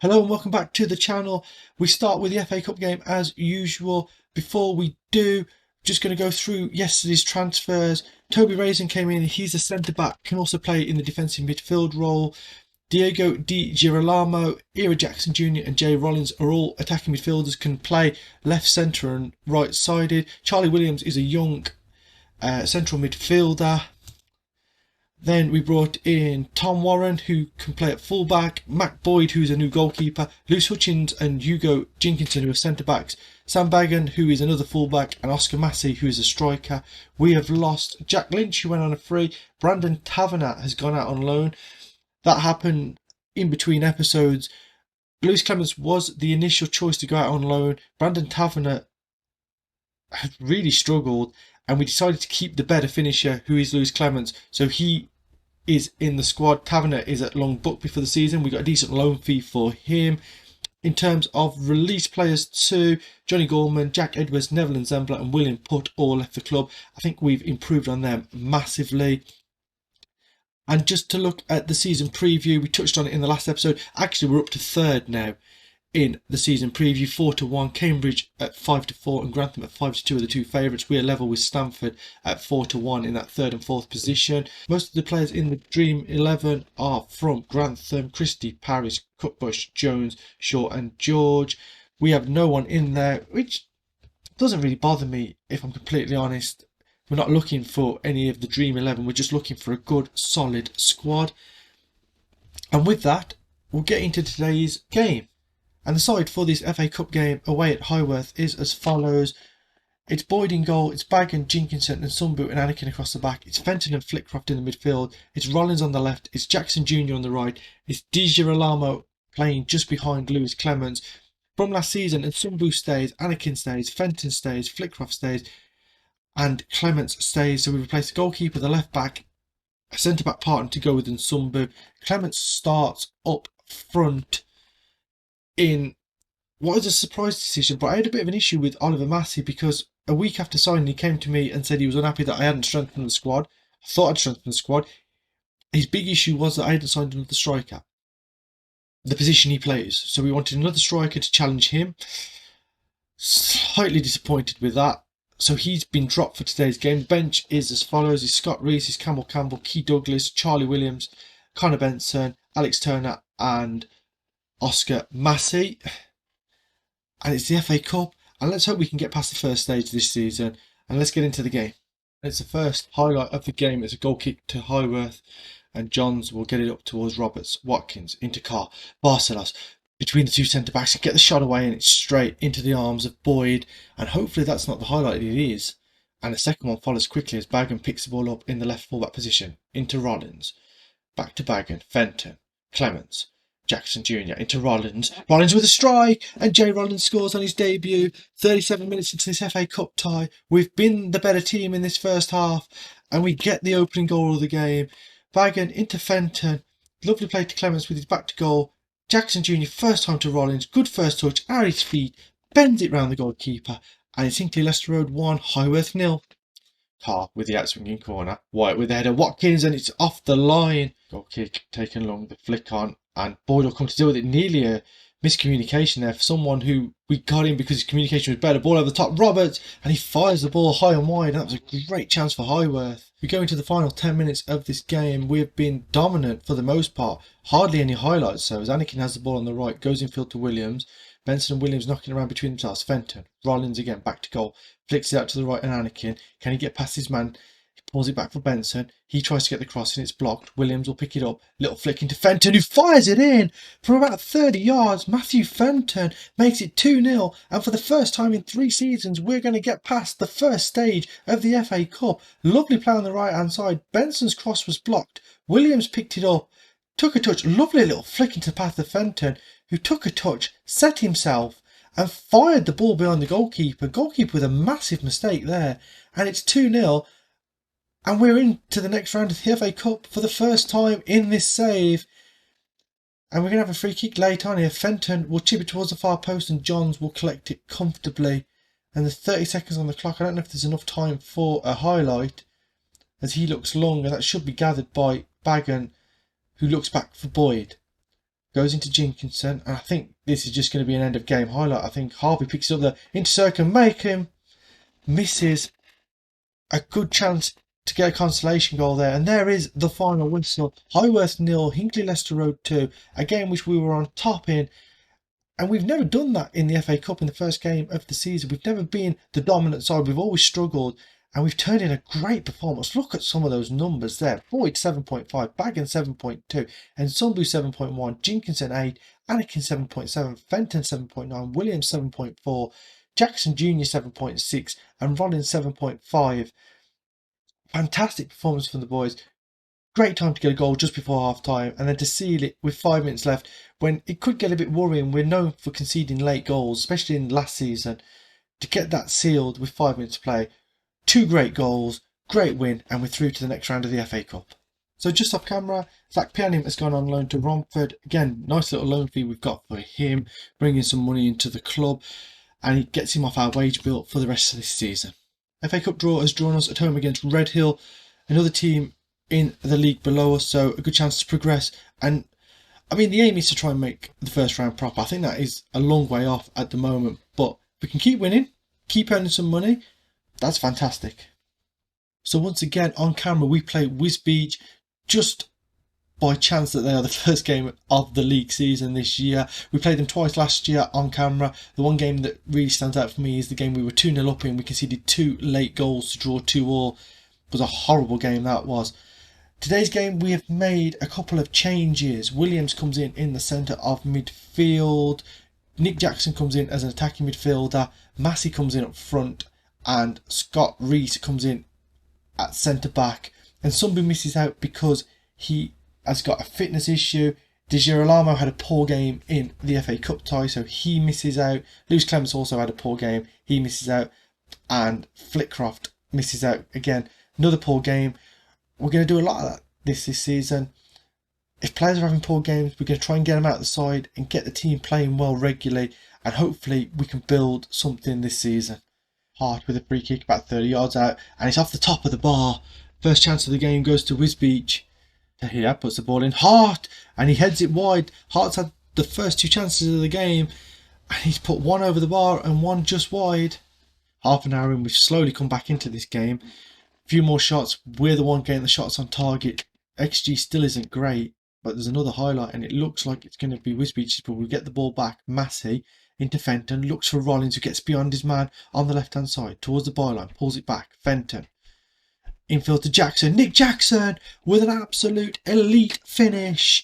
Hello and welcome back to the channel. We start with the FA Cup game as usual. Before we do, just going to go through yesterday's transfers. Toby Raisin came in, he's a centre back, can also play in the defensive midfield role. Diego Di Girolamo, Era Jackson Jr. and Jay Rollins are all attacking midfielders, can play left centre and right sided. Charlie Williams is a young central midfielder. Then we brought in Tom Warren, who can play at fullback, Mac Boyd, who's a new goalkeeper, Lewis Hutchins and Hugo Jinkinson, who are centre-backs, Sam Bagan, who is another fullback, and Oscar Massey, who is a striker. We have lost Jack Lynch, who went on a free. Brandon Taverner has gone out on loan. That happened in between episodes. Lewis Clements was the initial choice to go out on loan. Brandon Taverner has really struggled, and we decided to keep the better finisher, who is Lewis Clements. So he is in the squad. Taverner is at long book before the season. We got a decent loan fee for him. In terms of release players too, Johnny Gorman, Jack Edwards, Neville Zembla and William Putt all left the club. I think we've improved on them massively. And just to look at the season preview, we touched on it in the last episode. Actually, we're up to third now in the season preview. 4-1, Cambridge at 5-4 and Grantham at 5-2 are the two favourites. We are level with Stamford at 4-1 in that third and fourth position. Most of the players in the Dream 11 are from Grantham: Christie, Paris, Cutbush, Jones, Shaw and George. We have no one in there, which doesn't really bother me if I'm completely honest. We're not looking for any of the Dream 11, we're just looking for a good solid squad. And with that, we'll get into today's game. And the side for this FA Cup game away at Highworth is as follows. It's Boyd in goal, it's Bagan, Jinkinson and Sunboot and Anakin across the back, it's Fenton and Flickcroft in the midfield, it's Rollins on the left, it's Jackson Jr. on the right, it's Di Girolamo playing just behind Lewis Clements. From last season, and Sunboot stays, Anakin stays, Fenton stays, Flickcroft stays and Clements stays. So we replace the goalkeeper, the left back, a centre back partner to go with Sunboot. Clements starts up front in what is a surprise decision, but I had a bit of an issue with Oliver Massey because a week after signing he came to me and said he was unhappy that I hadn't strengthened the squad. I thought I'd strengthened the squad. His big issue was that I hadn't signed another striker, the position he plays. So we wanted another striker to challenge him. Slightly disappointed with that. So he's been dropped for today's game. The bench is as follows. It's Scott Rees, it's Campbell Campbell, Key Douglas, Charlie Williams, Connor Benson, Alex Turner and Oscar Massey. And it's the FA Cup, and let's hope we can get past the first stage this season, and let's get into the game. It's the first highlight of the game. It's a goal kick to Highworth, and Johns will get it up towards Roberts, Watkins, into Carr, Barcelos, between the two centre-backs, and get the shot away, and it's straight into the arms of Boyd, and hopefully that's not the highlight it is. And the second one follows quickly as Bagan picks the ball up in the left full-back position, into Rollins, back to Bagan, Fenton, Clements, Jackson Jr. into Rollins. Rollins with a strike, and Jay Rollins scores on his debut. 37 minutes into this FA Cup tie. We've been the better team in this first half, and we get the opening goal of the game. Bagan into Fenton. Lovely play to Clements with his back to goal. Jackson Jr. first time to Rollins. Good first touch at his feet. Bends it round the goalkeeper. And it's Hinckley Leicester Road 1, Highworth 0. Carr with the outswinging corner. White with the header. Watkins, and it's off the line. Goal kick taken long. The flick on. And Boyd will come to deal with it. Nearly a miscommunication there for someone who we got in because his communication was better. Ball over the top, Roberts, and he fires the ball high and wide. And that was a great chance for Highworth. We go into the final 10 minutes of this game. We have been dominant for the most part. Hardly any highlights. So as Anakin has the ball on the right, goes infield to Williams. Benson and Williams knocking around between themselves. Fenton, Rollins again, back to goal. Flicks it out to the right and Anakin. Can he get past his man? Pulls it back for Benson. He tries to get the cross and it's blocked. Williams will pick it up. Little flick into Fenton, who fires it in from about 30 yards. Matthew Fenton makes it 2-0. And for the first time in 3 seasons, we're going to get past the first stage of the FA Cup. Lovely play on the right hand side. Benson's cross was blocked. Williams picked it up. Took a touch. Lovely little flick into the path of Fenton, who took a touch, set himself, and fired the ball behind the goalkeeper. Goalkeeper with a massive mistake there. And it's 2-0. And we're into the next round of the FA Cup for the first time in this save. And we're going to have a free kick late on here. Fenton will chip it towards the far post and Johns will collect it comfortably. And there's 30 seconds on the clock. I don't know if there's enough time for a highlight as he looks long, and that should be gathered by Bagan, who looks back for Boyd. goes into Jenkinson, and I think this is just going to be an end of game highlight. I think Harvey picks it up there into Circle, make him, misses, a good chance to get a consolation goal there, and there is the final whistle. Highworth 0, Hinckley Leicester Road 2, a game which we were on top in, and we've never done that in the FA Cup in the first game of the season. We've never been the dominant side, we've always struggled, and we've turned in a great performance. Look at some of those numbers there. Boyd 7.5, Bagan 7.2, and Sumbu 7.1, Jenkinson 8, Anakin 7.7, Fenton 7.9, Williams 7.4, Jackson Jr. 7.6, and Rollins 7.5. Fantastic performance from the boys. Great time to get a goal just before half time, and then to seal it with 5 minutes left when it could get a bit worrying. We're known for conceding late goals, especially in last season. To get that sealed with 5 minutes to play, 2 great goals, great win, and we're through to the next round of the FA Cup. So just off camera, Zach Pianim has gone on loan to Romford. Again, nice little loan fee we've got for him, bringing some money into the club, and it gets him off our wage bill for the rest of this season. FA Cup draw has drawn us at home against Redhill, another team in the league below us, so a good chance to progress. And I mean, the aim is to try and make the first round proper. I think that is a long way off at the moment, but if we can keep winning, keep earning some money, that's fantastic. So once again on camera we play Wisbech, just by chance that they are the first game of the league season this year. We played them twice last year on camera. The one game that really stands out for me is the game we were 2-0 up in. We conceded 2 late goals to draw 2-2. It was a horrible game that was. Today's game we have made a couple of changes. Williams comes in the centre of midfield. Nick Jackson comes in as an attacking midfielder. Massey comes in up front. And Scott Reese comes in at centre back. And Sumbu misses out because he has got a fitness issue. Di Girolamo had a poor game in the FA Cup tie, so he misses out. Lewis Clements also had a poor game, he misses out. And Flitcroft misses out again. Another poor game. We're going to do a lot of that this season. If players are having poor games, we're going to try and get them out the side and get the team playing well regularly, and hopefully we can build something this season. Hart with a free kick about 30 yards out, and it's off the top of the bar. First chance of the game goes to Wisbech. Here puts the ball in. Hart, and he heads it wide. Hart's had the first 2 chances of the game, and he's put one over the bar and one just wide. Half an hour in, we've slowly come back into this game. A few more shots. We're the one getting the shots on target. XG still isn't great, but there's another highlight, and it looks like it's going to be Wisbech, but we get the ball back. Massey into Fenton, looks for Rollins, who gets beyond his man on the left hand side towards the byline, pulls it back. Fenton infield to Jackson. Nick Jackson with an absolute elite finish.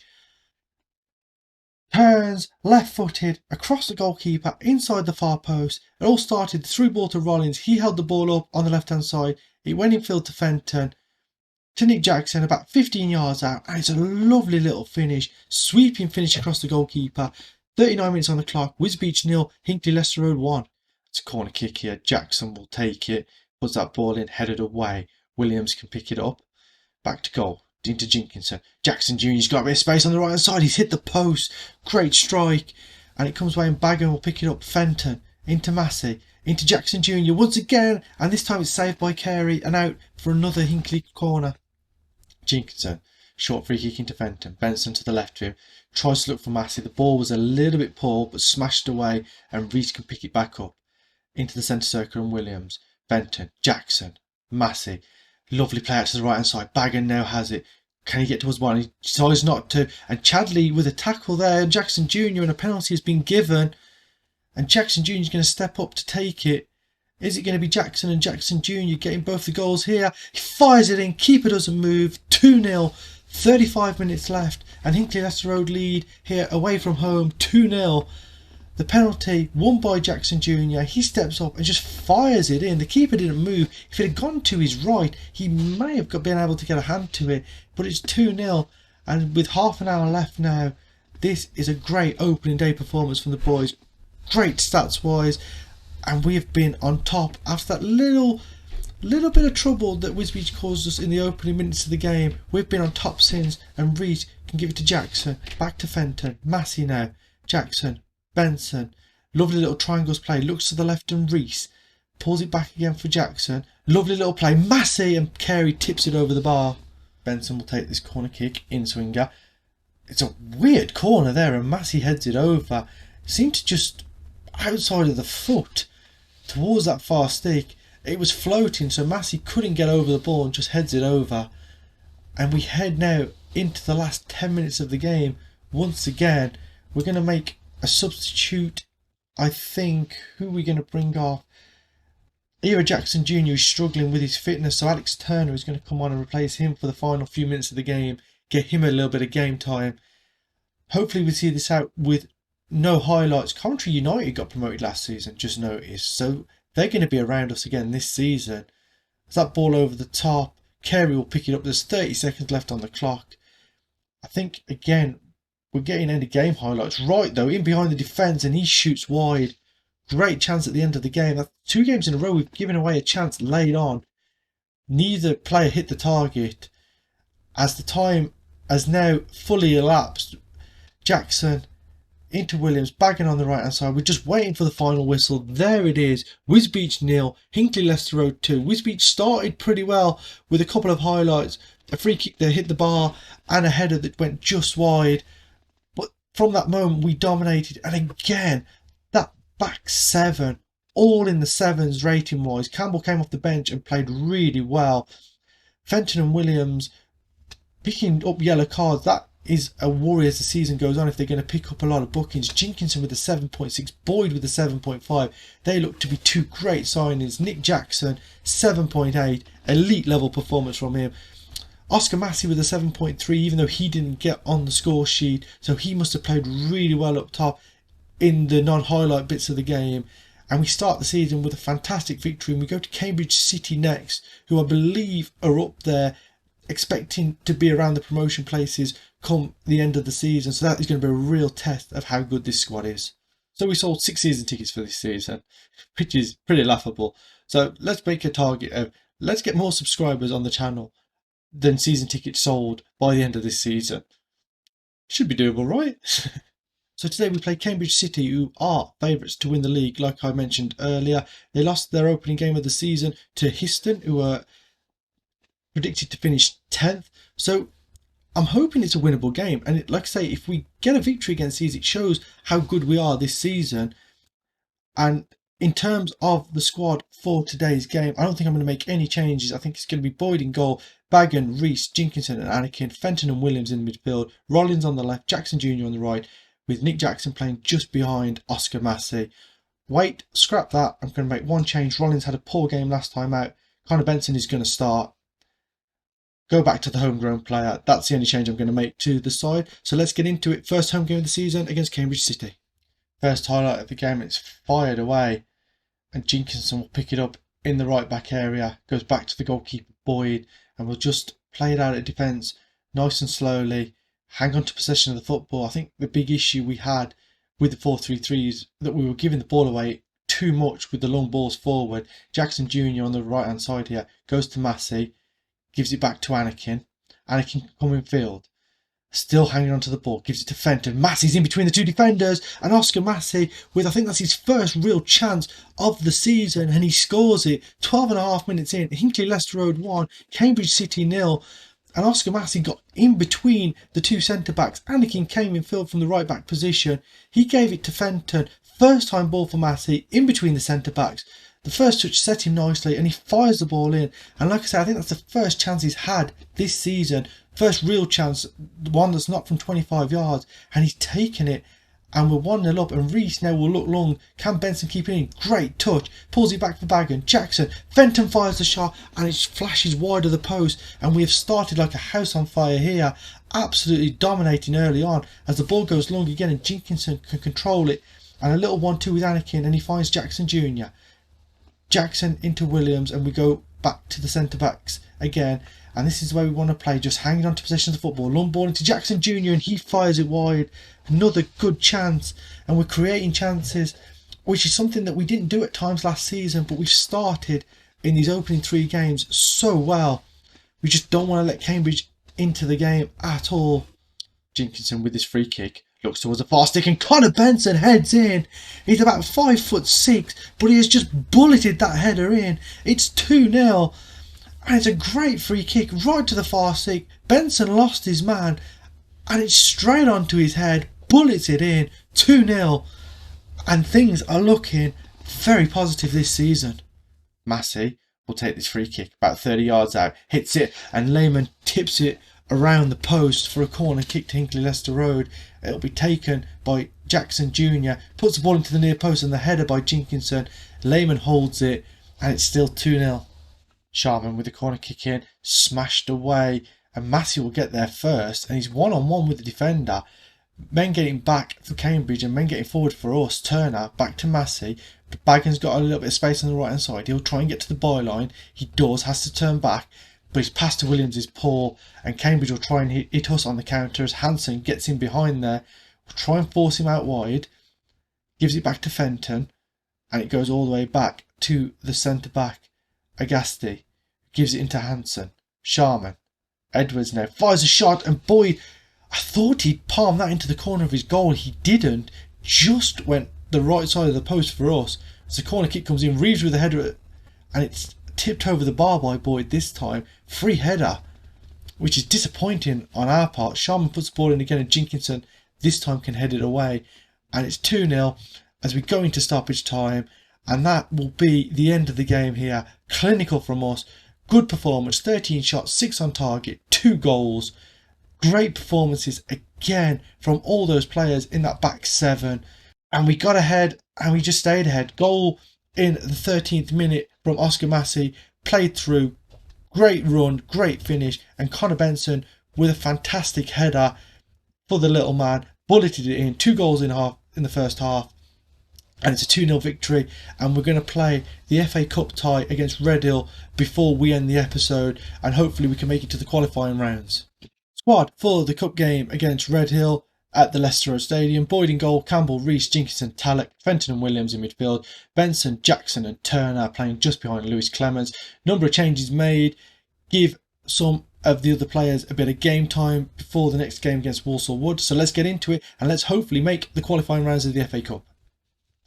Turns left-footed across the goalkeeper inside the far post. It all started the through ball to Rollins. He held the ball up on the left-hand side. It went infield to Fenton. To Nick Jackson about 15 yards out. And it's a lovely little finish. Sweeping finish across the goalkeeper. 39 minutes on the clock. Wisbech 0, Hinckley Leicester Road 1. It's a corner kick here. Jackson will take it. Puts that ball in, headed away. Williams can pick it up. Back to goal. Into Jenkinson. Jackson Jr.'s got a bit of space on the right hand side. He's hit the post. Great strike. And it comes away and Bagan will pick it up. Fenton. Into Massey. Into Jackson Jr. once again. And this time it's saved by Carey. And out for another Hinckley corner. Jenkinson. Short free kick into Fenton. Benson to the left of him. Tries to look for Massey. The ball was a little bit poor but smashed away. And Reese can pick it back up. Into the centre circle and Williams. Fenton. Jackson. Massey. Lovely play out to the right hand side. Bagan now has it. Can he get towards one? He decides not to. And Chadley with a tackle there. Jackson Jr. and a penalty has been given. And Jackson Jr. is going to step up to take it. Is it going to be Jackson and Jackson Jr. getting both the goals here? He fires it in. Keeper doesn't move. 2-0. 35 minutes left. And Hinckley Leicester Road lead here away from home. 2-0. The penalty won by Jackson Jr. He steps up and just fires it in. The keeper didn't move. If it had gone to his right, he may have been able to get a hand to it. But it's 2-0. And with half an hour left now, this is a great opening day performance from the boys. Great stats wise. And we have been on top after that little bit of trouble that Wisbech caused us in the opening minutes of the game. We've been on top since. And Reese can give it to Jackson. Back to Fenton. Massey now. Jackson. Benson, lovely little triangles play, looks to the left and Reese, pulls it back again for Jackson, lovely little play, Massey and Carey tips it over the bar. Benson will take this corner kick, in swinger, It's a weird corner there, and Massey heads it over. Seemed to just outside of the foot towards that far stick. It was floating, so Massey couldn't get over the ball and just heads it over. And we head now into the last 10 minutes of the game. Once again, we're going to make a substitute. I think, who are we going to bring off? Era Jackson Jr. is struggling with his fitness, so Alex Turner is going to come on and replace him for the final few minutes of the game, get him a little bit of game time. Hopefully we see this out with no highlights. Coventry United got promoted last season, just noticed, so they're going to be around us again this season. As that ball over the top, Carey will pick it up. There's 30 seconds left on the clock. I think, again, we're getting end of game highlights. Right, though, in behind the defence, and he shoots wide. Great chance at the end of the game. That's 2 games in a row we've given away a chance late on. Neither player hit the target. As the time has now fully elapsed, Jackson into Williams, bagging on the right hand side. We're just waiting for the final whistle. There it is. Wisbech 0, Hinckley Leicester Road 2. Wisbech started pretty well with a couple of highlights. A free kick that hit the bar and a header that went just wide. But from that moment we dominated, and again that back 7, all in the 7s rating wise. Campbell came off the bench and played really well. Fenton and Williams picking up yellow cards. That is a worry as the season goes on if they're going to pick up a lot of bookings. Jenkinson with a 7.6, Boyd with a 7.5. They look to be 2 great signings. Nick Jackson 7.8, elite level performance from him. Oscar Massey with a 7.3, even though he didn't get on the score sheet, so he must have played really well up top in the non-highlight bits of the game. And we start the season with a fantastic victory, and we go to Cambridge City next, who I believe are up there, expecting to be around the promotion places come the end of the season. So that is going to be a real test of how good this squad is. So we sold 6 season tickets for this season, which is pretty laughable. So let's make a target of, let's get more subscribers on the channel than season tickets sold by the end of this season. Should be doable, right? So today we play Cambridge City, who are favourites to win the league, like I mentioned earlier. They lost their opening game of the season to Histon, who are predicted to finish 10th. So I'm hoping it's a winnable game. And like I say, if we get a victory against these, it shows how good we are this season. And in terms of the squad for today's game, I don't think I'm going to make any changes. I think it's going to be Boyd in goal, Bagan, Reese, Jenkinson and Anakin, Fenton and Williams in midfield, Rollins on the left, Jackson Jr. on the right, with Nick Jackson playing just behind Oscar Massey. Wait, scrap that. I'm going to make one change. Rollins had a poor game last time out. Connor Benson is going to start. Go back to the homegrown player. That's the only change I'm going to make to the side. So let's get into it. First home game of the season against Cambridge City. First highlight of the game, it's fired away. And Jenkinson will pick it up in the right back area. Goes back to the goalkeeper Boyd. And we'll just play it out at defence nice and slowly. Hang on to possession of the football. I think the big issue we had with the 4-3-3 is that we were giving the ball away too much with the long balls forward. Jackson Jr. on the right hand side here goes to Massey. Gives it back to Anakin. Anakin can come in field. Still hanging on to the ball. Gives it to Fenton. Massey's in between the 2 defenders. And Oscar Massey with, I think that's his first real chance of the season. And he scores it. 12.5 minutes in. Hinckley Leicester Road 1. Cambridge City 0. And Oscar Massey got in between the 2 centre-backs. Anakin came in field from the right-back position. He gave it to Fenton. First time ball for Massey in between the centre-backs. The first touch set him nicely and he fires the ball in. And like I said, I think that's the first chance he's had this season. First real chance, one that's not from 25 yards. And he's taken it. And we're 1-0 up. And Reese now will look long. Can Benson keep it in? Great touch. Pulls it back for Bagan. Jackson. Fenton fires the shot. And it flashes wide of the post. And we have started like a house on fire here. Absolutely dominating early on. As the ball goes long again and Jenkinson can control it. And a little 1-2 with Anakin. And he finds Jackson Jr. Jackson into Williams, and we go back to the centre-backs again. And this is where we want to play, just hanging on to possession of the football. Long ball into Jackson Jr. and he fires it wide. Another good chance. And we're creating chances, which is something that we didn't do at times last season, but we've started in these opening 3 games so well. We just don't want to let Cambridge into the game at all. Jenkinson with his free kick. Looks towards the far stick and Connor Benson heads in. He's about 5'6", but he has just bulleted that header in. It's 2-0 and it's a great free kick right to the far stick. Benson lost his man and it's straight onto his head, bullets it in, 2-0, and things are looking very positive this season. Massey will take this free kick about 30 yards out, hits it, and Lehman tips it around the post for a corner kick to Hinckley Leicester Road. It'll be taken by Jackson Jr., puts the ball into the near post, and the header by Jenkinson. Lehman holds it, and it's still 2-0. Sharman with the corner kick in, smashed away, and Massey will get there first, and he's one-on-one with the defender. Men getting back for Cambridge and men getting forward for us. Turner back to Massey. Baggan's got a little bit of space on the right hand side. He'll try and get to the byline. He does, has to turn back, but his pass to Williams is poor, and Cambridge will try and hit us on the counter as Hansen gets in behind there. We'll try and force him out wide. Gives it back to Fenton, and it goes all the way back to the centre back, Agasti. Gives it into Hansen. Sharman. Edwards now fires a shot, and Boyd, I thought he'd palm that into the corner of his goal. He didn't. Just went the right side of the post for us. As the corner kick comes in, Reeves with the header, and it's tipped over the bar by Boyd this time. Free header, which is disappointing on our part. Sharman puts the ball in again, and Jenkinson this time can head it away. And it's 2-0 as we go into stoppage time. And that will be the end of the game here. Clinical from us. Good performance. 13 shots, 6 on target, 2 goals. Great performances again from all those players in that back 7. And we got ahead, and we just stayed ahead. Goal in the 13th minute from Oscar Massey. Played through. Great run, great finish. And Connor Benson with a fantastic header for the little man. Bulleted it in. 2 goals in the first half. And it's a 2-0 victory. And we're going to play the FA Cup tie against Redhill before we end the episode. And hopefully we can make it to the qualifying rounds. Squad for the cup game against Redhill at the Leicester Road Stadium. Boyd in goal, Campbell, Rees, Jenkinson, Tallock, Fenton and Williams in midfield. Benson, Jackson and Turner playing just behind Lewis Clements. Number of changes made. Give some of the other players a bit of game time before the next game against Walsall Wood. So let's get into it, and let's hopefully make the qualifying rounds of the FA Cup.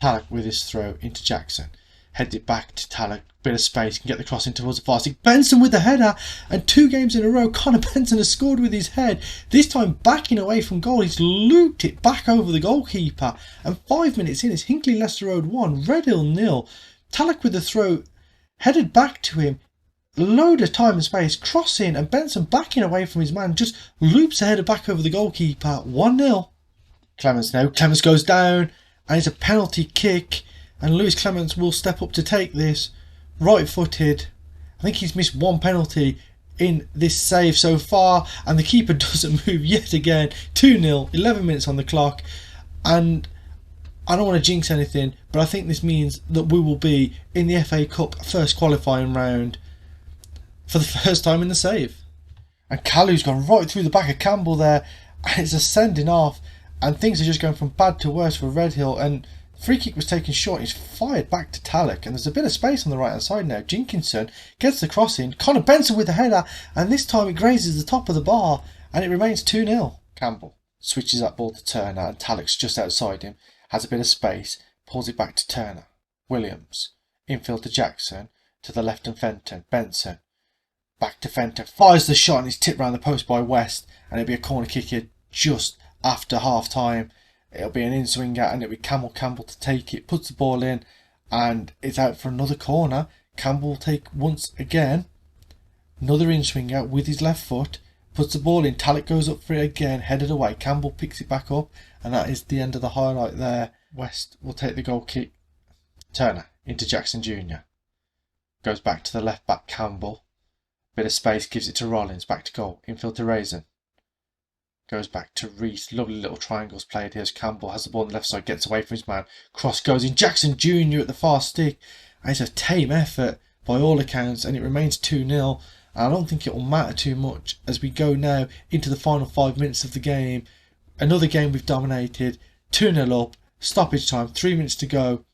Tallock with his throw into Jackson. Heads it back to Tallock. Bit of space, can get the cross in towards the far stick. Benson with the header, and 2 games in a row Connor Benson has scored with his head. This time backing away from goal. He's looped it back over the goalkeeper, and 5 minutes in it's Hinckley Leicester Road 1, Redhill 0. Tallock with the throw, headed back to him. Load of time and space, cross in, and Benson backing away from his man just loops the header back over the goalkeeper. 1-0. Clements now. Clements goes down, and it's a penalty kick, and Lewis Clements will step up to take this. Right footed. I think he's missed 1 penalty in this save so far, and the keeper doesn't move yet again. 2-0, 11 minutes on the clock, and I don't want to jinx anything, but I think this means that we will be in the FA Cup first qualifying round for the first time in the save. And Kalu's gone right through the back of Campbell there, and it's a sending off, and things are just going from bad to worse for Redhill. And free kick was taken short. He's fired back to Tallock, and there's a bit of space on the right hand side now. Jenkinson gets the cross in. Connor Benson with the header, and this time it grazes the top of the bar, and it remains 2-0. Campbell switches that ball to Turner, and Tallock's just outside him. Has a bit of space, pulls it back to Turner. Williams infield to Jackson, to the left and Fenton. Benson back to Fenton, fires the shot, and it's tipped round the post by West, and it'll be a corner kick here just after half time. It'll be an in-swinger, and it'll be Campbell to take it, puts the ball in, and it's out for another corner. Campbell will take once again, another in-swinger with his left foot, puts the ball in. Tallock goes up for it again, headed away. Campbell picks it back up, and that is the end of the highlight there. West will take the goal kick. Turner into Jackson Jr. Goes back to the left back, Campbell. Bit of space, gives it to Rollins, back to goal. Infield to Raisin. Goes back to Reese. Lovely little triangles played here as Campbell has the ball on the left side, gets away from his man. Cross goes in. Jackson Jr. at the far stick. And it's a tame effort by all accounts, and it remains 2-0. And I don't think it will matter too much as we go now into the final 5 minutes of the game. Another game we've dominated. 2-0 up. Stoppage time. 3 minutes to go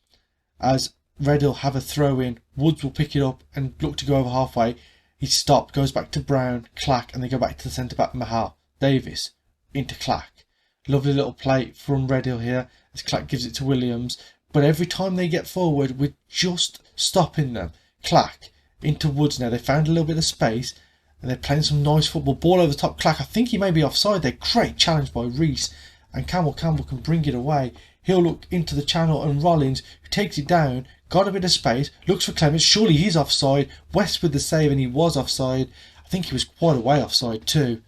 as Redhill have a throw in. Woods will pick it up and look to go over halfway. He's stopped. Goes back to Brown. Clack. And they go back to the centre back Mahal. Davis into Clack. Lovely little play from Redhill here as Clack gives it to Williams. But every time they get forward, we're just stopping them. Clack into Woods now. They found a little bit of space. and they're playing some nice football. Ball over the top, Clack. I think he may be offside there. Great challenge by Reese, and Campbell can bring it away. He'll look into the channel, and Rollins, who takes it down, got a bit of space, looks for Clements. Surely he's offside. West with the save, and he was offside. I think he was quite a way offside too.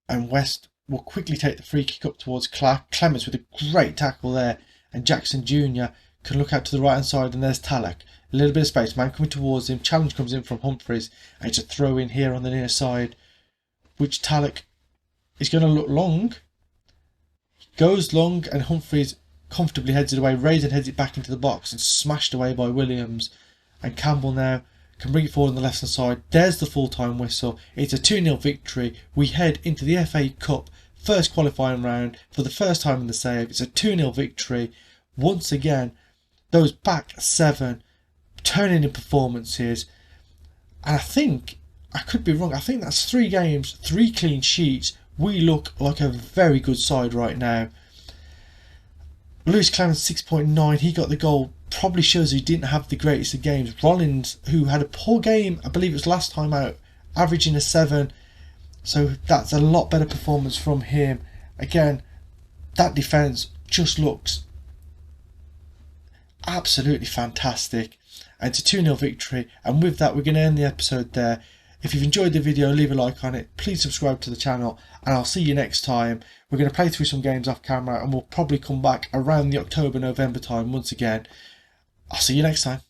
And West will quickly take the free kick up towards Clack. Clements with a great tackle there, and Jackson Jr. can look out to the right hand side, and there's Talek. A little bit of space, man coming towards him. Challenge comes in from Humphreys, and it's a throw in here on the near side, which Talek is going to look long. Goes long, and Humphreys comfortably heads it away. Raisin heads it back into the box and smashed away by Williams. And Campbell now can bring it forward on the left hand side. There's the full-time whistle. It's a 2-0 victory. We head into the FA Cup first qualifying round for the first time in the save. It's a 2-0 victory. Once again, those back seven turning in performances. And I think, I could be wrong, I think that's 3 games, 3 clean sheets. We look like a very good side right now. Lewis Clemens 6.9, he got the goal. Probably shows he didn't have the greatest of games. Rollins, who had a poor game, I believe it was last time out, averaging a 7. So that's a lot better performance from him. Again, that defence just looks absolutely fantastic. And it's a 2-0 victory. And with that, we're going to end the episode there. If you've enjoyed the video, leave a like on it. Please subscribe to the channel, and I'll see you next time. We're going to play through some games off camera, and we'll probably come back around the October-November time once again. I'll see you next time.